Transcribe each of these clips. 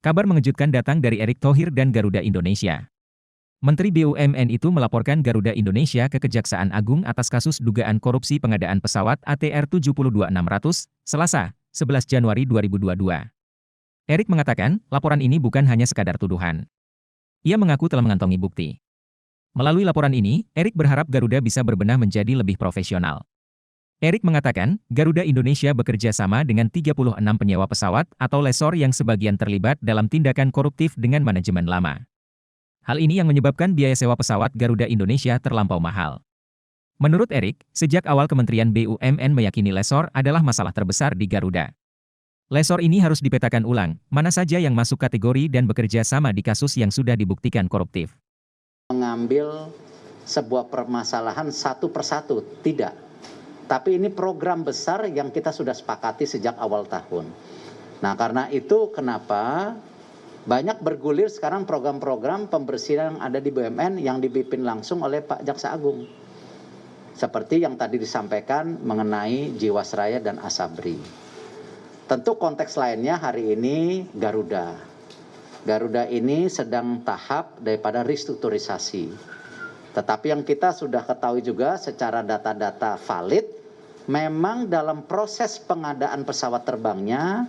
Kabar mengejutkan datang dari Erick Thohir dan Garuda Indonesia. Menteri BUMN itu melaporkan Garuda Indonesia ke Kejaksaan Agung atas kasus dugaan korupsi pengadaan pesawat ATR 72600, Selasa, 11 Januari 2022. Erick mengatakan, laporan ini bukan hanya sekadar tuduhan. Ia mengaku telah mengantongi bukti. Melalui laporan ini, Erick berharap Garuda bisa berbenah menjadi lebih profesional. Erick mengatakan, Garuda Indonesia bekerja sama dengan 36 penyewa pesawat atau lessor yang sebagian terlibat dalam tindakan koruptif dengan manajemen lama. Hal ini yang menyebabkan biaya sewa pesawat Garuda Indonesia terlampau mahal. Menurut Erick, sejak awal Kementerian BUMN meyakini lessor adalah masalah terbesar di Garuda. Lessor ini harus dipetakan ulang, mana saja yang masuk kategori dan bekerja sama di kasus yang sudah dibuktikan koruptif. Mengambil sebuah permasalahan satu persatu, tidak. Tapi ini program besar yang kita sudah sepakati sejak awal tahun. Nah, karena itu kenapa banyak bergulir sekarang program-program pembersihan yang ada di BUMN yang dipimpin langsung oleh Pak Jaksa Agung. Seperti yang tadi disampaikan mengenai Jiwasraya dan Asabri. Tentu konteks lainnya hari ini Garuda. Garuda ini sedang tahap daripada restrukturisasi. Tetapi yang kita sudah ketahui juga secara data-data valid, memang dalam proses pengadaan pesawat terbangnya,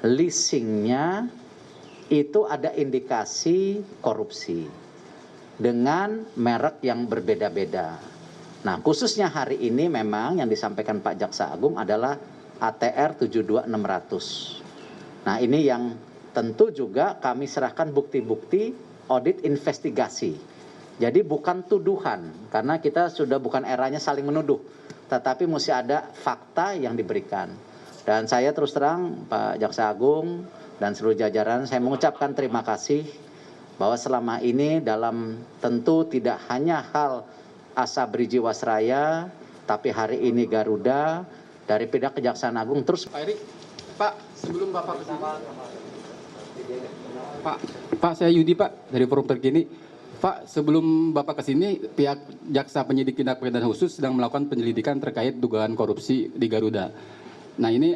leasingnya, itu ada indikasi korupsi dengan merek yang berbeda-beda. Nah, khususnya hari ini memang yang disampaikan Pak Jaksa Agung adalah ATR 72600. Nah, ini yang tentu juga kami serahkan bukti-bukti audit investigasi. Jadi bukan tuduhan, karena kita sudah bukan eranya saling menuduh, tetapi mesti ada fakta yang diberikan. Dan saya terus terang Pak Jaksa Agung dan seluruh jajaran, saya mengucapkan terima kasih bahwa selama ini dalam tentu tidak hanya hal Asabri Jiwasraya, tapi hari ini Garuda, dari pihak Kejaksaan Agung terus. Pak Erick, Pak, sebelum Bapak kesini, Pak, saya Yudi Pak, dari Forum Terkini. Pak, sebelum Bapak kesini, pihak Jaksa Penyidik Tindak Pidana Khusus sedang melakukan penyelidikan terkait dugaan korupsi di Garuda. Nah ini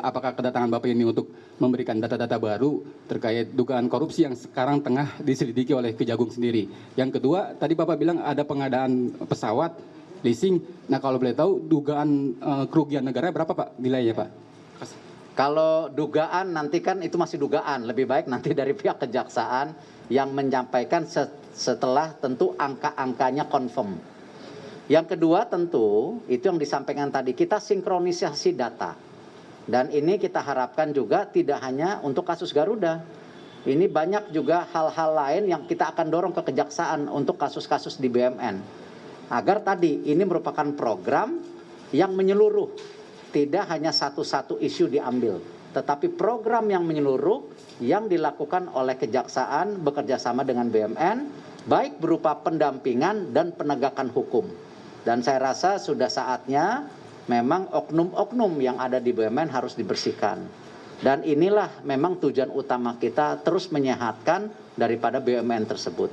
apakah kedatangan Bapak ini untuk memberikan data-data baru terkait dugaan korupsi yang sekarang tengah diselidiki oleh Kejagung sendiri? Yang kedua, tadi Bapak bilang ada pengadaan pesawat, leasing. Nah kalau boleh tahu dugaan kerugian negara berapa Pak nilainya Pak? Kalau dugaan nanti kan itu masih dugaan, lebih baik nanti dari pihak kejaksaan yang menyampaikan setelah tentu angka-angkanya confirm. Yang kedua tentu itu yang disampaikan tadi, kita sinkronisasi data. Dan ini kita harapkan juga tidak hanya untuk kasus Garuda. Ini banyak juga hal-hal lain yang kita akan dorong ke kejaksaan untuk kasus-kasus di BUMN. Agar tadi ini merupakan program yang menyeluruh. Tidak hanya satu-satu isu diambil, tetapi program yang menyeluruh yang dilakukan oleh kejaksaan bekerja sama dengan BUMN, baik berupa pendampingan dan penegakan hukum. Dan saya rasa sudah saatnya memang oknum-oknum yang ada di BUMN harus dibersihkan. Dan inilah memang tujuan utama kita terus menyehatkan daripada BUMN tersebut.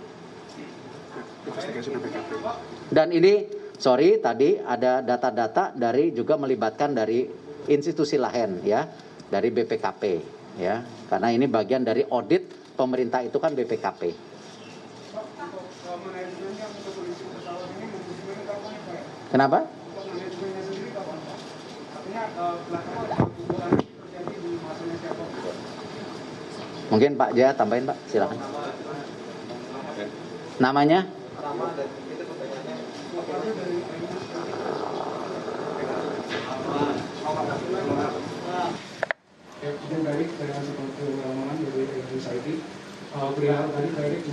Dan ini sorry, tadi ada data-data dari juga melibatkan dari institusi lain ya, dari BPKP ya. Karena ini bagian dari audit pemerintah itu kan BPKP. Kenapa? Mungkin Pak Jaya tambahin Pak, silakan. Namanya? Dari hasil pengalaman dari Society, perihal tadi Pak Erick